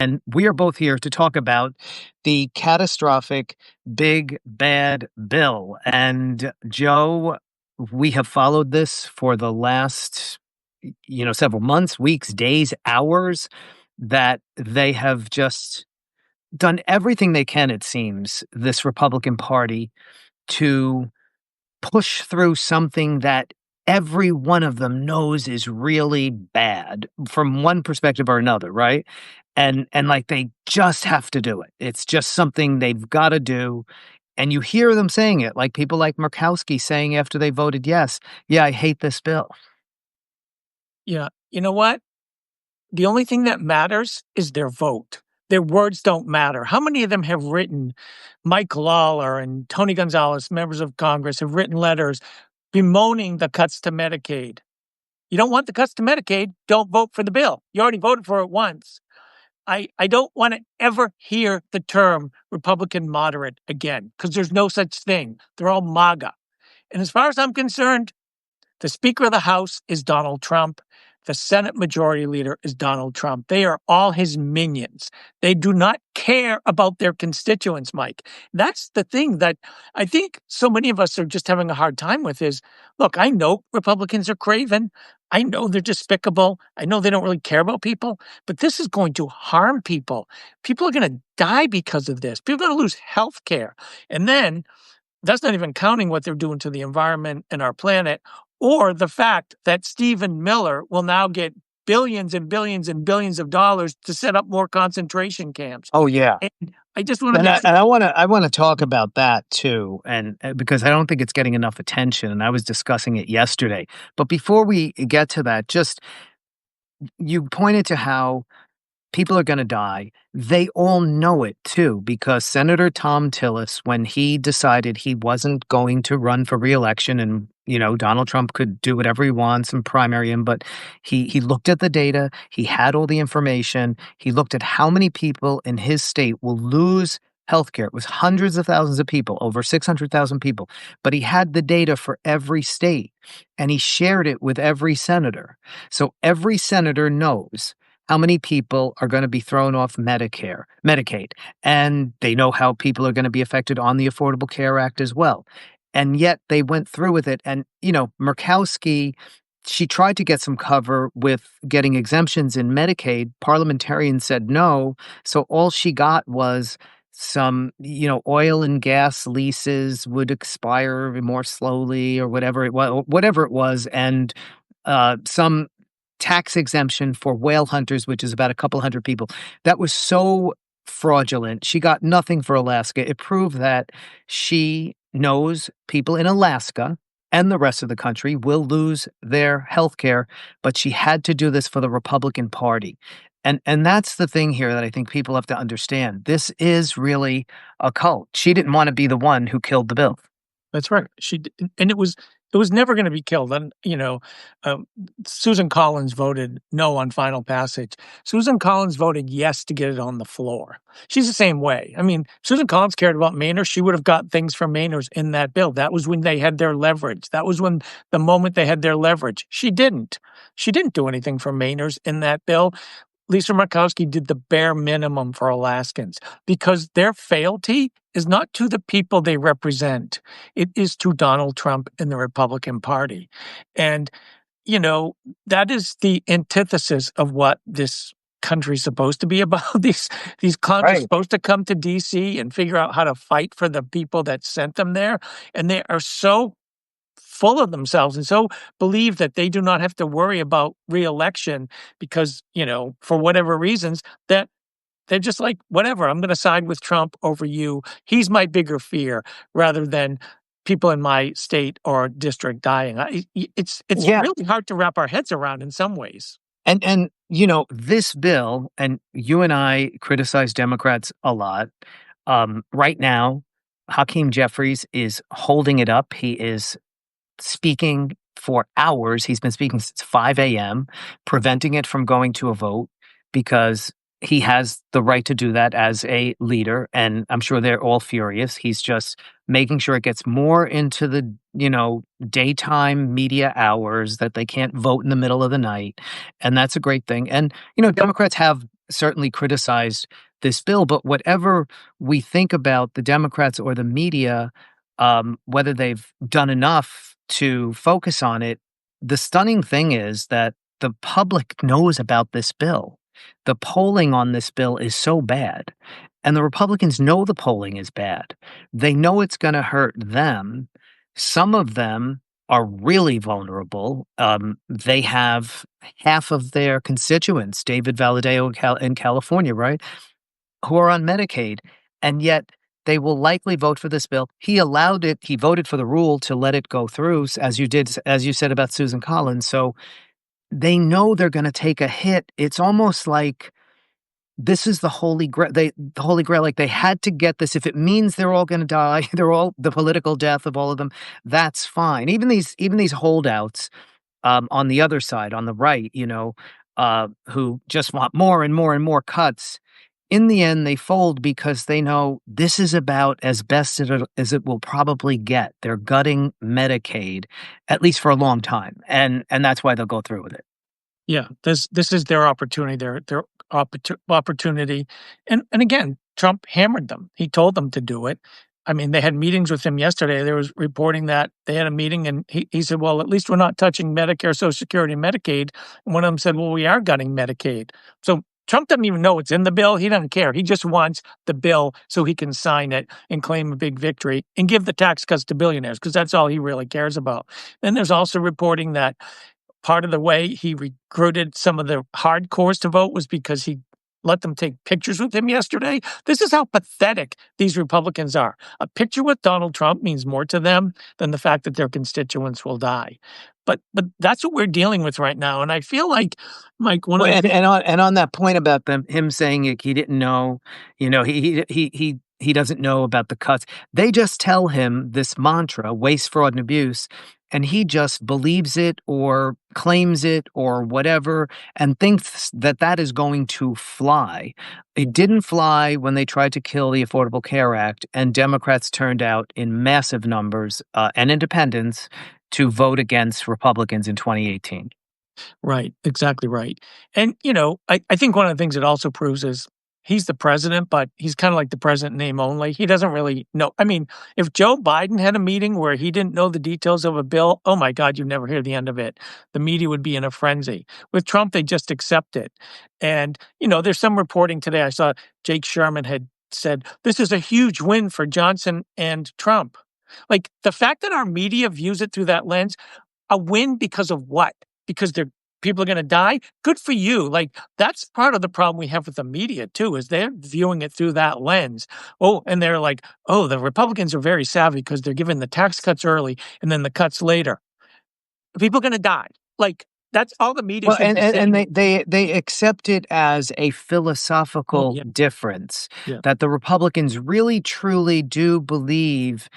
And we are both here to talk about the catastrophic big bad bill. And Joe, we have followed this for the last, several months, weeks, days, hours, that they have just done everything they can, it seems, this Republican Party, to push through something that every one of them knows is really bad from one perspective or another, right? And like they just have to do it. It's just something they've got to do. And you hear them saying it, like people like Murkowski saying after they voted yes, yeah, I hate this bill. Yeah. You know what? The only thing that matters is their vote. Their words don't matter. How many of them have written, Mike Lawler and Tony Gonzalez, members of Congress, have written letters bemoaning the cuts to Medicaid? You don't want the cuts to Medicaid, don't vote for the bill. You already voted for it once. I don't want to ever hear the term Republican moderate again, because there's no such thing. They're all MAGA. And as far as I'm concerned, the Speaker of the House is Donald Trump. The Senate Majority Leader is Donald Trump. They are all his minions. They do not care about their constituents, Mike. That's the thing that I think so many of us are just having a hard time with is, look, I know Republicans are craven. I know they're despicable. I know they don't really care about people, but this is going to harm people. People are going to die because of this. People are going to lose health care. And then that's not even counting what they're doing to the environment and our planet, or the fact that Stephen Miller will now get billions and billions and billions of dollars to set up more concentration camps. Oh yeah. And I just want to And make I want to talk about that too, and because I don't think it's getting enough attention, and I was discussing it yesterday. But before we get to that, just you pointed to how people are going to die. They all know it too, because Senator Tom Tillis, when he decided he wasn't going to run for reelection, and Donald Trump could do whatever he wants and primary him, but he looked at the data, he had all the information, he looked at how many people in his state will lose healthcare. It was hundreds of thousands of people, over 600,000 people, but he had the data for every state, and he shared it with every senator. So every senator knows how many people are going to be thrown off Medicaid, and they know how people are going to be affected on the Affordable Care Act as well. And yet they went through with it. And, Murkowski, she tried to get some cover with getting exemptions in Medicaid. Parliamentarians said no. So all she got was some, oil and gas leases would expire more slowly or whatever it was. And some tax exemption for whale hunters, which is about a couple hundred people. That was so fraudulent. She got nothing for Alaska. It proved that she knows people in Alaska and the rest of the country will lose their health care, but she had to do this for the Republican Party. And that's the thing here that I think people have to understand. This is really a cult. She didn't want to be the one who killed the bill. That's right. And it was never going to be killed. And Susan Collins voted no on final passage. Susan Collins voted yes to get it on the floor. She's the same way. I mean, Susan Collins cared about Mainers. She would have got things from Mainers in that bill. That was when they had their leverage. That was when the moment they had their leverage. She didn't. She didn't do anything for Mainers in that bill. Lisa Murkowski did the bare minimum for Alaskans because their fealty is not to the people they represent. It is to Donald Trump and the Republican Party. And, that is the antithesis of what this country's supposed to be about. These clowns are supposed to come to D.C. and figure out how to fight for the people that sent them there. And they are so full of themselves and so believe that they do not have to worry about re-election because, for whatever reasons, that they're just like, whatever, I'm going to side with Trump over you. He's my bigger fear rather than people in my state or district dying. It's really hard to wrap our heads around in some ways. And this bill, and you and I criticize Democrats a lot. Right now, Hakeem Jeffries is holding it up. He is speaking for hours. He's been speaking since 5 a.m., preventing it from going to a vote because he has the right to do that as a leader. And I'm sure they're all furious. He's just making sure it gets more into the, daytime media hours that they can't vote in the middle of the night. And that's a great thing. And, Democrats have certainly criticized this bill, but whatever we think about the Democrats or the media, whether they've done enough to focus on it, the stunning thing is that the public knows about this bill. The polling on this bill is so bad, and the Republicans know the polling is bad. They know it's gonna hurt them. Some of them are really vulnerable. They have half of their constituents, David Valadao in California, right, who are on Medicaid, and yet they will likely vote for this bill. He allowed it. He voted for the rule to let it go through, as you said about Susan Collins. So they know they're going to take a hit. It's almost like this is the holy grail. The holy grail. Like they had to get this. If it means they're all going to die, they're all the political death of all of them. That's fine. Even these holdouts on the other side, on the right, who just want more and more and more cuts. In the end, they fold because they know this is about as best as it will probably get. They're gutting Medicaid, at least for a long time, and that's why they'll go through with it. Yeah, this is their opportunity, their opportunity, and again, Trump hammered them. He told them to do it. I mean, they had meetings with him yesterday. There was reporting that they had a meeting, and he said, "Well, at least we're not touching Medicare, Social Security, and Medicaid." And one of them said, "Well, we are gutting Medicaid." So Trump doesn't even know it's in the bill. He doesn't care. He just wants the bill so he can sign it and claim a big victory and give the tax cuts to billionaires because that's all he really cares about. Then there's also reporting that part of the way he recruited some of the hardcores to vote was because he let them take pictures with him yesterday. This is how pathetic these Republicans are. A picture with Donald Trump means more to them than the fact that their constituents will die. But that's what we're dealing with right now. And I feel like, Mike, one of Well, the things. and on that point about him saying he didn't know, he doesn't know about the cuts. They just tell him this mantra, waste, fraud, and abuse, and he just believes it or claims it or whatever, and thinks that that is going to fly. It didn't fly when they tried to kill the Affordable Care Act, and Democrats turned out in massive numbers and independents to vote against Republicans in 2018. Right, exactly right. And, I think one of the things it also proves is he's the president, but he's kind of like the president in name only. He doesn't really know. I mean, if Joe Biden had a meeting where he didn't know the details of a bill, oh my God, you'd never hear the end of it. The media would be in a frenzy. With Trump, they just accept it. And, there's some reporting today. I saw Jake Sherman had said, this is a huge win for Johnson and Trump. Like the fact that our media views it through that lens, a win because of what? Because people are gonna die? Good for you. Like, that's part of the problem we have with the media too, is they're viewing it through that lens. Oh, and they're like, "Oh, the Republicans are very savvy because they're giving the tax cuts early and then the cuts later." People are gonna die. Like, that's all the media Well, should and be and and saying. they accept it as a Oh, philosophical yeah, difference, yeah. that the Republicans really truly do believe,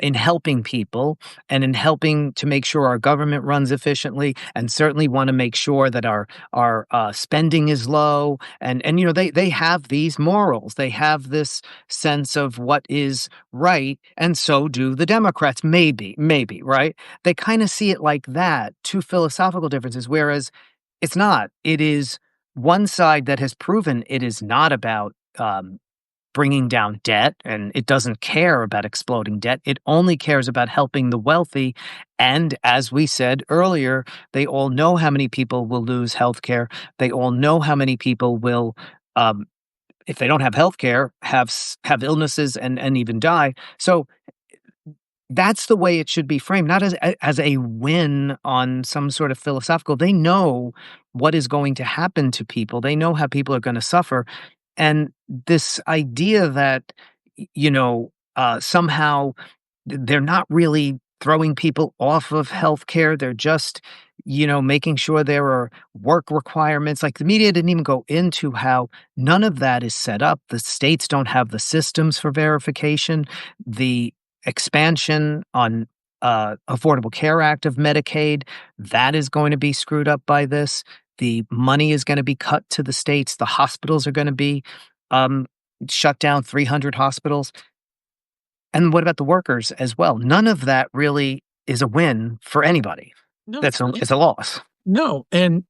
in helping people and in helping to make sure our government runs efficiently, and certainly wanna make sure that our spending is low, and they have these morals. They have this sense of what is right, and so do the Democrats, maybe, right? They kinda see it like that, two philosophical differences, whereas it's not. It is one side that has proven it is not about, bringing down debt, and it doesn't care about exploding debt. It only cares about helping the wealthy, and as we said earlier, they all know how many people will lose healthcare. They all know how many people will, um, if they don't have healthcare, have illnesses and even die. So that's the way it should be framed, not as a win on some sort of philosophical. They know what is going to happen to people. They know how people are gonna suffer, and this idea that, somehow they're not really throwing people off of healthcare, they're just, making sure there are work requirements. Like, the media didn't even go into how none of that is set up. The states don't have the systems for verification. The expansion on, Affordable Care Act of Medicaid, that is going to be screwed up by this. The money is gonna be cut to the states. The hospitals are gonna be, um, shut down, 300 hospitals. And what about the workers as well? None of that really is a win for anybody. No, It's a loss. no, and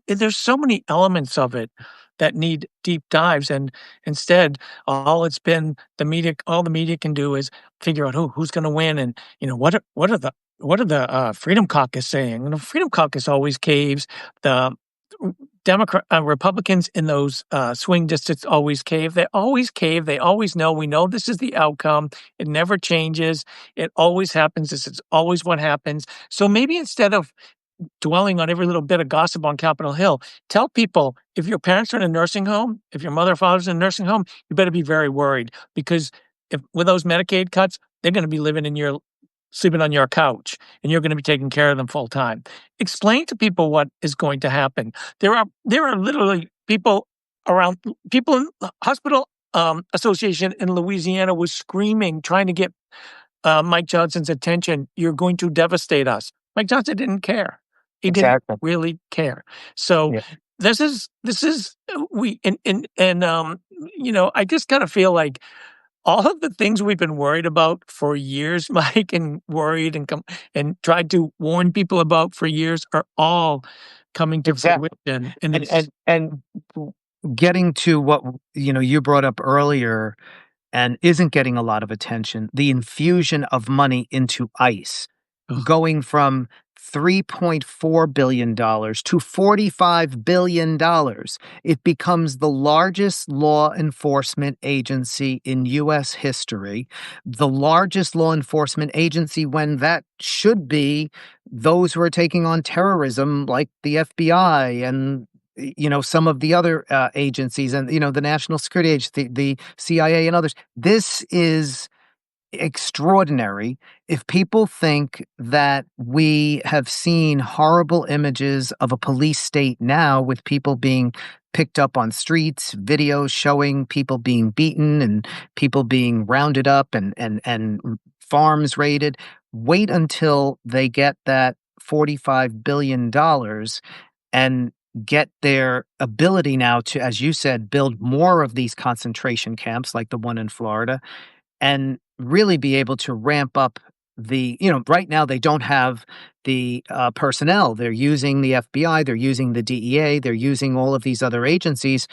there's so many elements of it that need deep dives, and instead, all the media can do is figure out who's gonna win and, what are the, Freedom Caucus saying? And the Freedom Caucus always caves. The Republicans in those, swing districts always cave. They always cave. They always know, "We know this is the outcome. It never changes. It always happens. This is always what happens." So maybe instead of dwelling on every little bit of gossip on Capitol Hill, tell people, if your parents are in a nursing home, if your mother or father's in a nursing home, you better be very worried because if with those Medicaid cuts, they're gonna be sleeping on your couch, and you're gonna be taking care of them full time. Explain to people what is going to happen. There are literally people in the hospital, association in Louisiana was screaming, trying to get, Mike Johnson's attention. "You're going to devastate us." Mike Johnson didn't care. He didn't Exactly. really care. So Yeah. this is we and I just kind of feel like all of the things we've been worried about for years, Mike, and worried and tried to warn people about for years are all coming to Exactly. fruition. And And it's and and w getting to what, you brought up earlier and isn't getting a lot of attention, the infusion of money into ICE, ugh, going from $3.4 billion to $45 billion. It becomes the largest law enforcement agency in US history, the largest law enforcement agency when that should be those who are taking on terrorism, like the FBI and some of the other agencies and the National Security Agency, the CIA, and others. This is extraordinary. If people think that we have seen horrible images of a police state now with people being picked up on streets, videos showing people being beaten and people being rounded up and farms raided, wait until they get that $45 billion and get their ability now to, as you said, build more of these concentration camps like the one in Florida and really be able to ramp up right now they don't have the personnel. They're using the FBI, they're using the DEA, they're using all of these other agencies.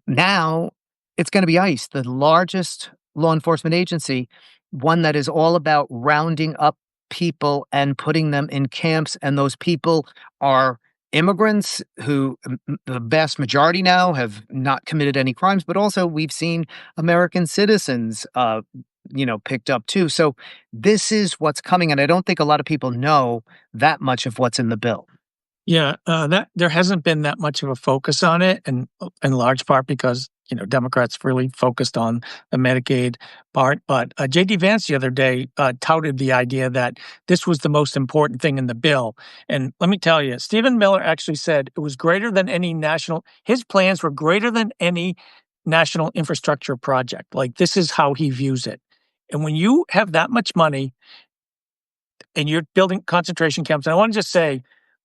Now it's going to be ICE, the largest law enforcement agency, one that is all about rounding up people and putting them in camps. And those people are immigrants who, the vast majority now, have not committed any crimes, but also we've seen American citizens, picked up too. So this is what's coming. And I don't think a lot of people know that much of what's in the bill. Yeah, that there hasn't been that much of a focus on it, and in large part because, Democrats really focused on the Medicaid part, but, JD Vance the other day, touted the idea that this was the most important thing in the bill, and let me tell you, Stephen Miller actually said it was greater than any national his plans were greater than any national infrastructure project, like, this is how he views it, and when you have that much money and you're building concentration camps, and I wanna just say,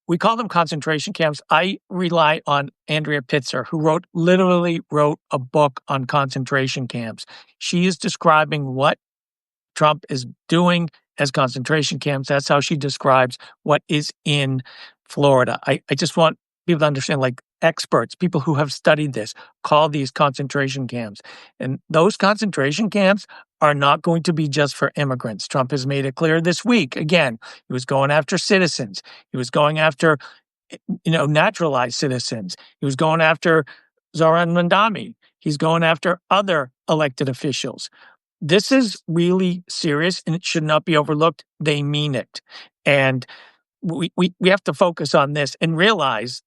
we call them concentration camps. I rely on Andrea Pitzer, who literally wrote a book on concentration camps. She is describing what Trump is doing as concentration camps. That's how she describes what is in Florida. I just want people to understand, like experts, people who have studied this, call these concentration camps. And those concentration camps are not going to be just for immigrants. Trump has made it clear this week. Again, he was going after citizens. He was going after, naturalized citizens. He was going after Zoran Mandami. He's going after other elected officials. This is really serious and it should not be overlooked. They mean it. And we have to focus on this and realize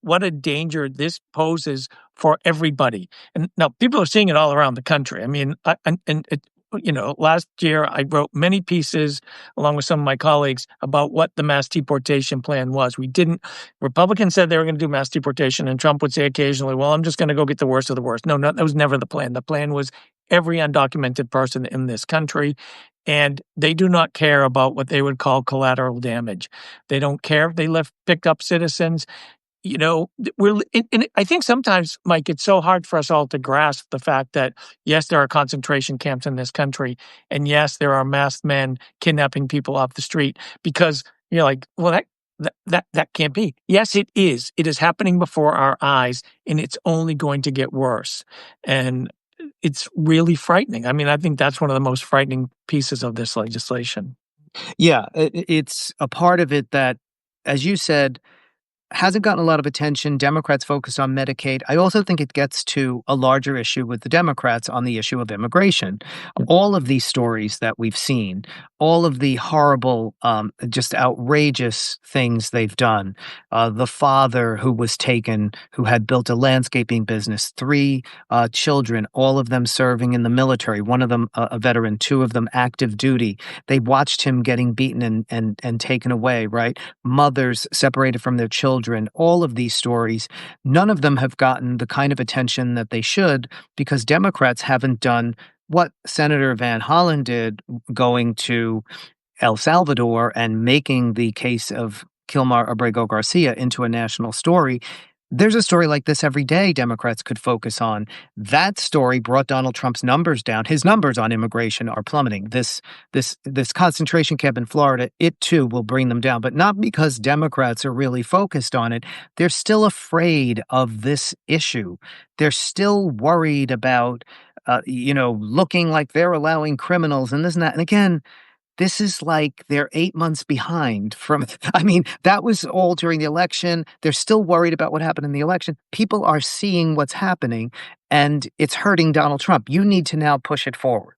what a danger this poses for everybody. And now people are seeing it all around the country. I mean, last year I wrote many pieces along with some of my colleagues about what the mass deportation plan was. Republicans said they were going to do mass deportation, and Trump would say occasionally, well, I'm just going to go get the worst of the worst. No, that was never the plan. The plan was every undocumented person in this country. And they do not care about what they would call collateral damage. They don't care if they picked up citizens. And I think sometimes, Mike, it's so hard for us all to grasp the fact that, yes, there are concentration camps in this country. And yes, there are masked men kidnapping people off the street because you're like, well, That can't be. Yes, it is. It is happening before our eyes, and it's only going to get worse. And it's really frightening. I mean, I think that's one of the most frightening pieces of this legislation. Yeah, it's a part of it that, as you said, hasn't gotten a lot of attention. Democrats focus on Medicaid. I also think it gets to a larger issue with the Democrats on the issue of immigration. All of these stories that we've seen, all of the horrible, just outrageous things they've done. The father who was taken, who had built a landscaping business, three children, all of them serving in the military, one of them a veteran, two of them active duty. They watched him getting beaten and taken away, right? Mothers separated from their children, all of these stories, none of them have gotten the kind of attention that they should because Democrats haven't done what Senator Van Hollen did going to El Salvador and making the case of Kilmar Abrego Garcia into a national story. There's a story like this every day Democrats could focus on. That story brought Donald Trump's numbers down. His numbers on immigration are plummeting. This concentration camp in Florida, it too will bring them down, but not because Democrats are really focused on it. They're still afraid of this issue. They're still worried about looking like they're allowing criminals and this and that. And again, this is like they're 8 months behind from I mean, that was all during the election. They're still worried about what happened in the election. People are seeing what's happening, and it's hurting Donald Trump. You need to now push it forward.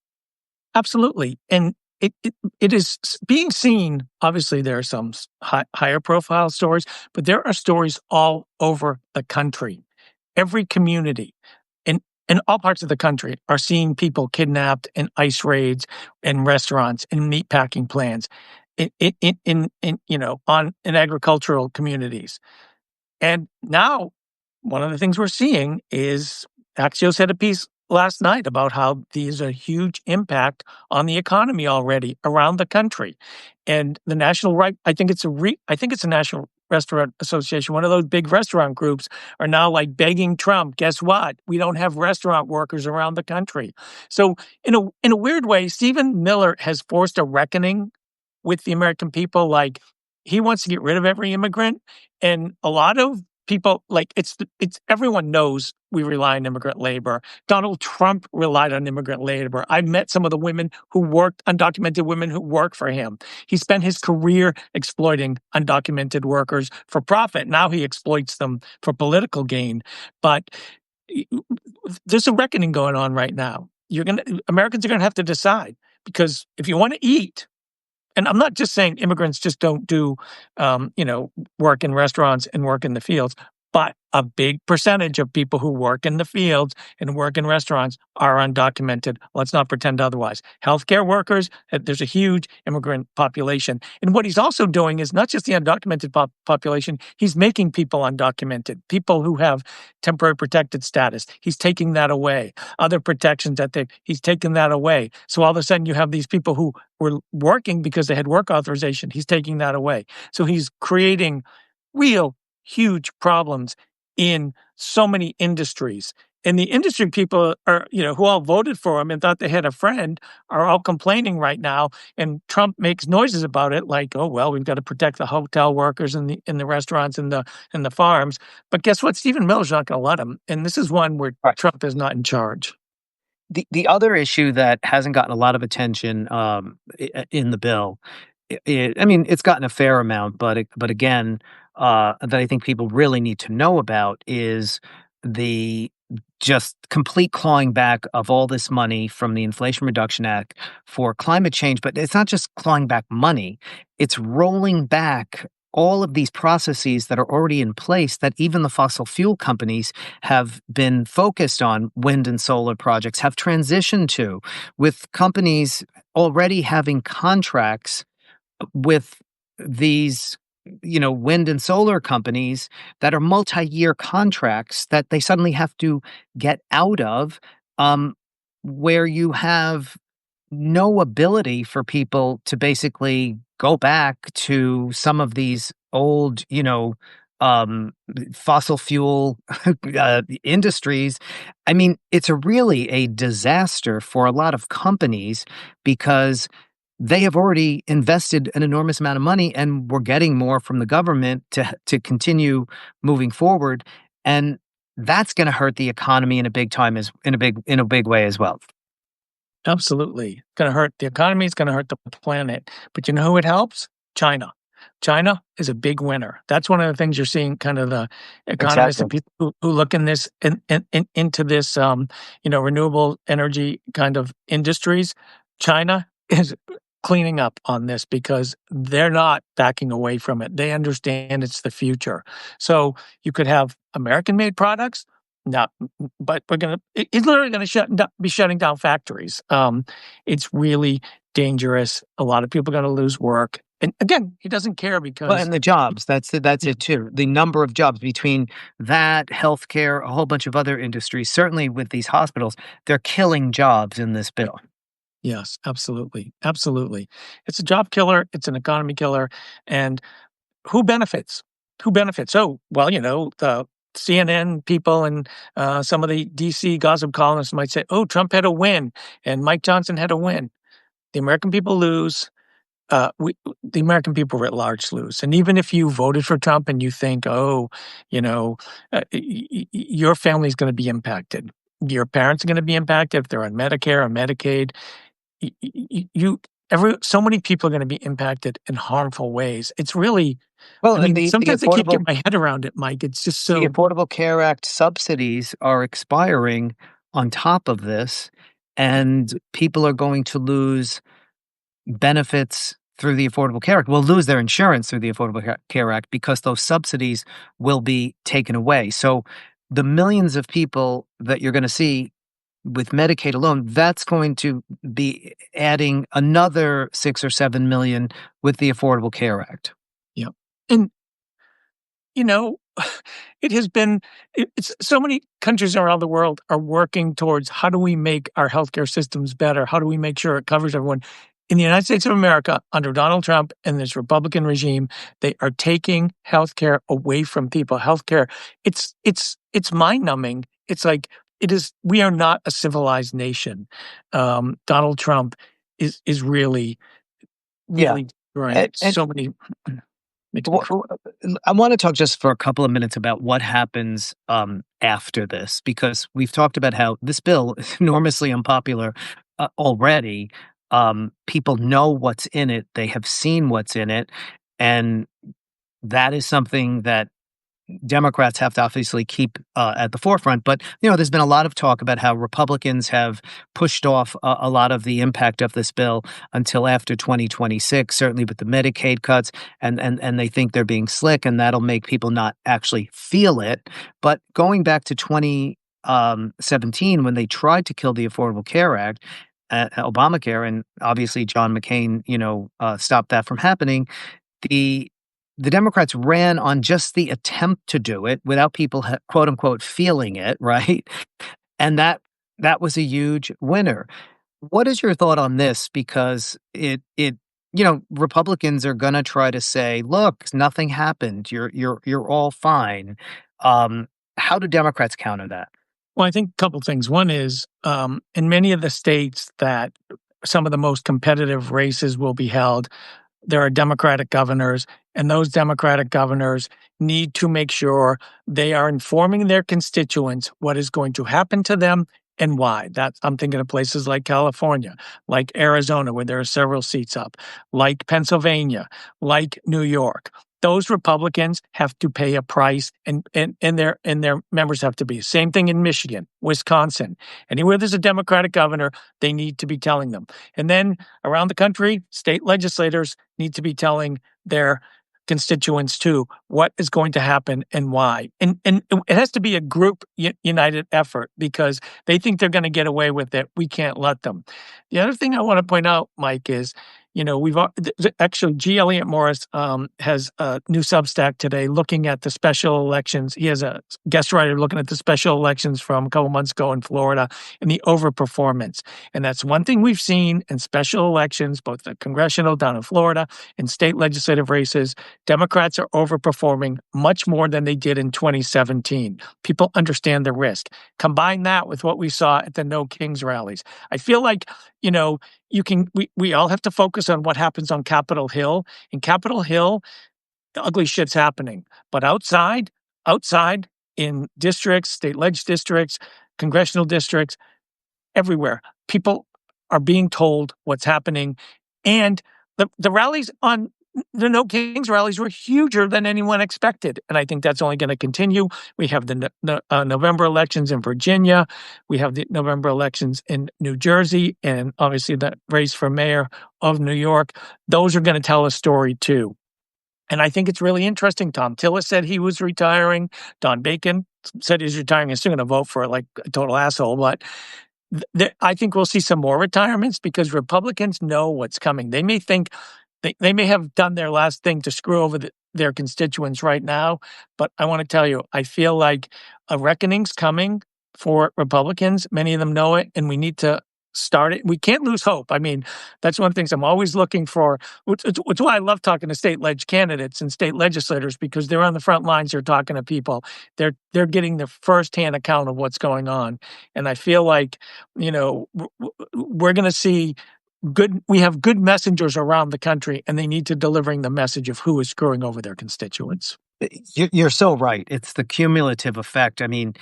Absolutely, and it is being seen. Obviously, there are some higher profile stories, but there are stories all over the country. Every community in all parts of the country are seeing people kidnapped in ICE raids, in restaurants, in meatpacking plants, in agricultural communities. And now, one of the things we're seeing is Axios had a piece last night about how these are huge impact on the economy already around the country. And the national right, I think it's a National Restaurant Association, one of those big restaurant groups are now like begging Trump, guess what? We don't have restaurant workers around the country. So in a weird way, Stephen Miller has forced a reckoning with the American people. Like he wants to get rid of every immigrant. And a lot of people like it's everyone knows we rely on immigrant labor. Donald Trump relied on immigrant labor. I've met some of the women who worked, undocumented women who work for him. He spent his career exploiting undocumented workers for profit. Now he exploits them for political gain. But there's a reckoning going on right now. Americans are gonna have to decide because if you want to eat, and I'm not just saying immigrants just don't do, work in restaurants and work in the fields, but a big percentage of people who work in the fields and work in restaurants are undocumented. Let's not pretend otherwise. Healthcare workers, there's a huge immigrant population. And what he's also doing is not just the undocumented population, he's making people undocumented, people who have temporary protected status. He's taking that away. Other protections he's taken that away. So all of a sudden you have these people who were working because they had work authorization. He's taking that away. So he's creating real huge problems in so many industries. And the industry people who all voted for him and thought they had a friend are all complaining right now. And Trump makes noises about it like, oh, well, we've got to protect the hotel workers and the restaurants and the farms. But guess what? Stephen Miller's not going to let him. And this is one where Right. Trump is not in charge. The other issue that hasn't gotten a lot of attention in the bill, I mean, it's gotten a fair amount, but again, that I think people really need to know about is the just complete clawing back of all this money from the Inflation Reduction Act for climate change. But it's not just clawing back money, it's rolling back all of these processes that are already in place that even the fossil fuel companies have been focused on, wind and solar projects have transitioned to, with companies already having contracts with these wind and solar companies that are multi-year contracts that they suddenly have to get out of, um, where you have no ability for people to basically go back to some of these old, um, fossil fuel industries. I mean, it's really a disaster for a lot of companies because they have already invested an enormous amount of money, and we're getting more from the government to continue moving forward, and that's gonna hurt the economy in a big time as in a big way as well. Absolutely. It's gonna hurt the economy, it's gonna hurt the planet. But you know who it helps? China. China is a big winner. That's one of the things you're seeing kind of the economists and Exactly. people who look in this into this renewable energy kind of industries. China is cleaning up on this because they're not backing away from it. They understand it's the future. So you could have American made products, not but he's literally gonna be shutting down factories. It's really dangerous. A lot of people are gonna lose work. And again, he doesn't care Well, because and the jobs, that's yeah, it too. The number of jobs between that, healthcare, a whole bunch of other industries, certainly with these hospitals, they're killing jobs in this bill. yes, absolutely, absolutely. It's a job killer, it's an economy killer, and who benefits? Who benefits? Oh, well, the CNN people and some of the DC gossip columnists might say, "Oh, Trump had a win and Mike Johnson had a win." The American people lose. The American people writ large lose. And even if you voted for Trump and you think, oh, your family's going to be impacted, your parents are going to be impacted if they're on Medicare or Medicaid. You so many people are going to be impacted in harmful ways. It's really, Well, I and mean, sometimes I can't get my head around it, Mike. It's just the so Affordable Care Act subsidies are expiring on top of this, and people are going to lose benefits through the Affordable Care Act, will lose their insurance through the Care Act because those subsidies will be taken away. So the millions of people that you're gonna see with Medicaid alone, that's going to be adding another 6 or 7 million with the Affordable Care Act. yeah. And you know, it has been it's so many countries around the world are working towards how do we make our healthcare systems better? How do we make sure it covers everyone? In the United States of America, under Donald Trump and this Republican regime, they are taking healthcare away from people. Healthcare, it's mind-numbing. It's like it is we are not a civilized nation. Donald Trump is really, Yeah, really destroying and so many makes me Wha cry. wha I wanna talk just for a couple of minutes about what happens, after this, because we've talked about how this bill is enormously unpopular, already. People know what's in it, they have seen what's in it, and that is something that Democrats have to obviously keep at the forefront. But there's been a lot of talk about how Republicans have pushed off a lot of the impact of this bill until after 2026. Certainly with the Medicaid cuts, and they think they're being slick, and that'll make people not actually feel it. But going back to 2017, when they tried to kill the Affordable Care Act, Obamacare, and obviously John McCain, stopped that from happening. The the Democrats ran on just the attempt to do it without people quote unquote "feeling it," right? And that was a huge winner. What is your thought on this? Because Republicans are gonna try to say, "Look, nothing happened. You're all fine." Um, how do Democrats counter that? Well, I think a couple things. One is, in many of the states that some of the most competitive races will be held, there are Democratic governors, and those Democratic governors need to make sure they are informing their constituents what is going to happen to them and why. That's I'm thinking of places like California, like Arizona, where there are several seats up, like Pennsylvania, like New York. Those Republicans have to pay a price and their members have to be. Same thing in Michigan, Wisconsin. Anywhere there's a Democratic governor, they need to be telling them. And then around the country, state legislators need to be telling their constituents too what is going to happen and why. And it has to be a group united effort because they think they're going to get away with it. We can't let them. The other thing I want to point out, Mike, is actually G. Elliott Morris has a new Substack today looking at the special elections. He has a guest writer looking at the special elections from a couple months ago in Florida and the overperformance. And that's one thing we've seen in special elections, both the congressional down in Florida and state legislative races. Democrats are overperforming much more than they did in 2017. People understand the risk. Combine that with what we saw at the No Kings rallies. I feel like, you can we all have to focus focus on what happens on Capitol Hill. In Capitol Hill, the ugly shit's happening. But outside in districts, state leg districts, congressional districts, everywhere, people are being told what's happening. And the rallies on the No Kings rallies were huger than anyone expected. And I think that's only going to continue. We have the November elections in Virginia. We have the November elections in New Jersey, and obviously the race for mayor of New York. Those are going to tell a story too. And I think it's really interesting. Tom Tillis said he was retiring. Don Bacon said he's retiring. He's still going to vote for it like a total asshole. But I think we'll see some more retirements because Republicans know what's coming. They may think they may have done their last thing to screw over their constituents right now. But I want to tell you, I feel like a reckoning's coming for Republicans. Many of them know it, and we need to start it. We can't lose hope. I mean, that's one of the things I'm always looking for. It's why I love talking to state candidates and state legislators, because they're on the front lines. They're talking to people. They're getting the firsthand account of what's going on. And I feel like, we're going to see we have good messengers around the country, and they need to delivering the message of who is screwing over their constituents. You're so right. It's the cumulative effect. I mean,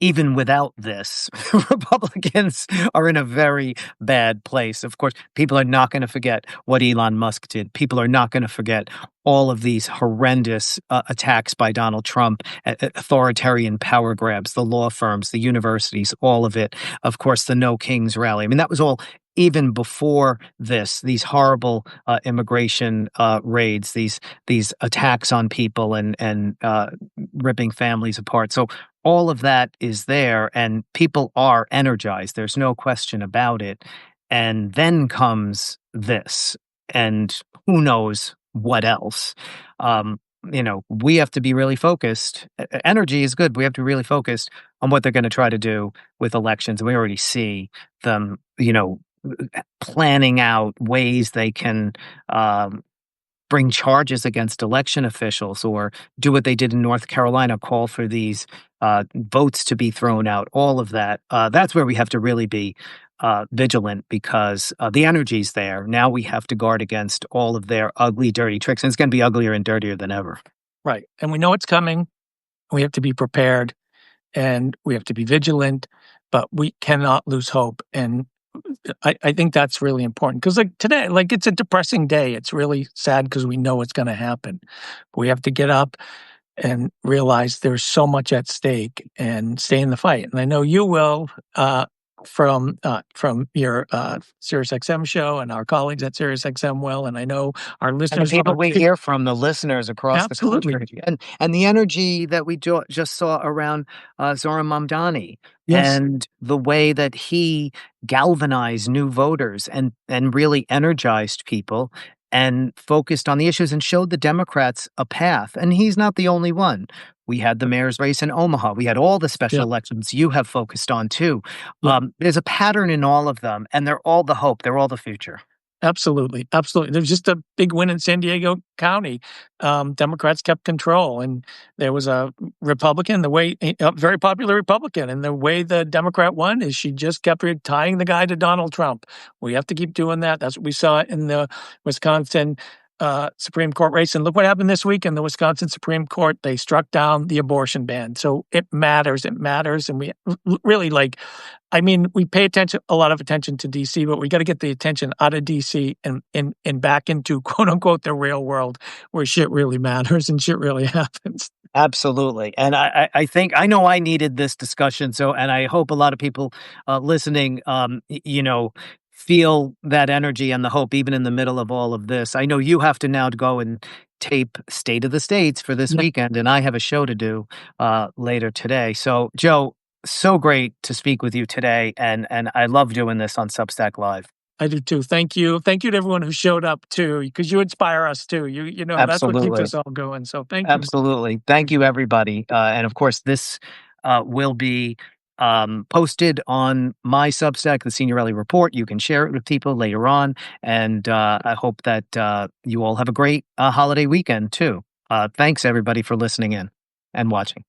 even without this, Republicans are in a very bad place. Of course, people are not going to forget what Elon Musk did. People are not going to forget all of these horrendous attacks by Donald Trump, authoritarian power grabs, the law firms, the universities, all of it. Of course, the No Kings rally. I mean, that was all even before this, these horrible immigration raids, these attacks on people and ripping families apart. So all of that is there, and people are energized. There's no question about it. And then comes this, and who knows what else. We have to be really focused. Energy is good. We have to be really focused on what they're going to try to do with elections. And we already see them, planning out ways they can bring charges against election officials or do what they did in North Carolina, call for these votes to be thrown out, all of that. That's where we have to really be vigilant because the energy's there. Now we have to guard against all of their ugly, dirty tricks. And it's going to be uglier and dirtier than ever. Right. And we know it's coming. We have to be prepared and we have to be vigilant, but we cannot lose hope. And I think that's really important because today, it's a depressing day. It's really sad because we know it's going to happen. We have to get up and realize there's so much at stake and stay in the fight. And I know you will from your SiriusXM show, and our colleagues at SiriusXM will, and I know our listeners. And the people we hear from, the listeners across the country, and the energy that we just saw around Zohran Mamdani, yes. And the way that he galvanized new voters and really energized people and focused on the issues and showed the Democrats a path. And he's not the only one. We had the mayor's race in Omaha. We had all the special elections you have focused on too. There's a pattern in all of them, and they're all the hope. They're all the future. Absolutely. Absolutely. There's just a big win in San Diego County. Democrats kept control, and there was a Republican, a very popular Republican, and the way the Democrat won is she just kept tying the guy to Donald Trump. We have to keep doing that. That's what we saw in the Wisconsin Supreme Court race. And look what happened this week in the Wisconsin Supreme Court. They struck down the abortion ban. So it matters. It matters. And we really we pay a lot of attention to DC, but we got to get the attention out of DC and back into quote unquote the real world where shit really matters and shit really happens. Absolutely. And I think I know I needed this discussion. And I hope a lot of people listening, feel that energy and the hope even in the middle of all of this. I know you have to now go and tape State of the States for this weekend, and I have a show to do later today. So, Joe, so great to speak with you today, and I love doing this on Substack Live. I do too. Thank you. Thank you to everyone who showed up too, because you inspire us too. You know, that's what keeps us all going. So thank you. Absolutely. Thank you, everybody. And of course, this will be posted on my Substack, the Senior Rally Report. You can share it with people later on. And I hope that you all have a great holiday weekend too. Thanks everybody for listening in and watching.